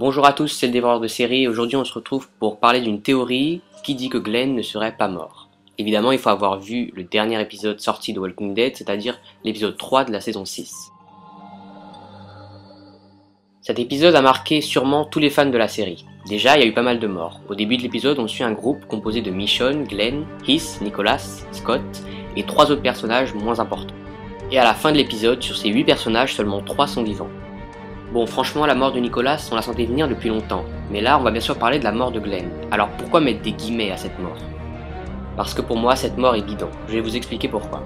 Bonjour à tous, c'est le dévoreur de série et aujourd'hui on se retrouve pour parler d'une théorie qui dit que Glenn ne serait pas mort. Évidemment, il faut avoir vu le dernier épisode sorti de Walking Dead, c'est-à-dire l'épisode 3 de la saison 6. Cet épisode a marqué sûrement tous les fans de la série. Déjà, il y a eu pas mal de morts. Au début de l'épisode, on suit un groupe composé de Michonne, Glenn, Heath, Nicholas, Scott et 3 autres personnages moins importants. Et à la fin de l'épisode, sur ces 8 personnages, seulement 3 sont vivants. Bon, franchement, la mort de Nicholas, on la sentait venir depuis longtemps. Mais là, on va bien sûr parler de la mort de Glenn. Alors pourquoi mettre des guillemets à cette mort? Parce que pour moi, cette mort est bidon. Je vais vous expliquer pourquoi.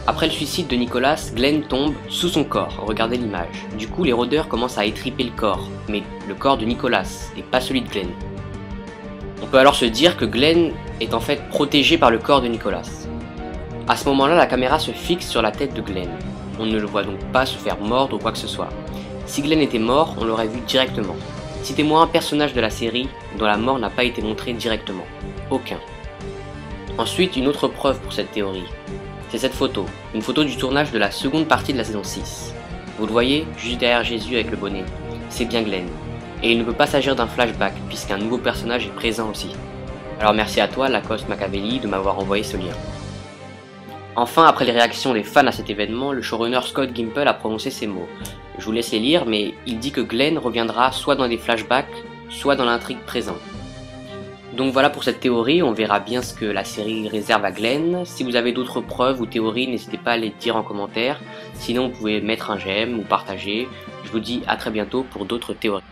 Après le suicide de Nicholas, Glenn tombe sous son corps, regardez l'image. Du coup, les rôdeurs commencent à étriper le corps, mais le corps de Nicholas, et pas celui de Glenn. On peut alors se dire que Glenn est en fait protégé par le corps de Nicholas. À ce moment-là, la caméra se fixe sur la tête de Glenn. On ne le voit donc pas se faire mordre ou quoi que ce soit. Si Glenn était mort, on l'aurait vu directement. Citez-moi un personnage de la série dont la mort n'a pas été montrée directement. Aucun. Ensuite, une autre preuve pour cette théorie. C'est cette photo, une photo du tournage de la seconde partie de la saison 6. Vous le voyez, juste derrière Jésus avec le bonnet. C'est bien Glenn. Et il ne peut pas s'agir d'un flashback, puisqu'un nouveau personnage est présent aussi. Alors merci à toi, Lacoste Machiavelli, de m'avoir envoyé ce lien. Enfin, après les réactions des fans à cet événement, le showrunner Scott Gimple a prononcé ces mots. Je vous laisse les lire, mais il dit que Glenn reviendra soit dans des flashbacks, soit dans l'intrigue présente. Donc voilà pour cette théorie, on verra bien ce que la série réserve à Glenn. Si vous avez d'autres preuves ou théories, n'hésitez pas à les dire en commentaire. Sinon, vous pouvez mettre un j'aime ou partager. Je vous dis à très bientôt pour d'autres théories.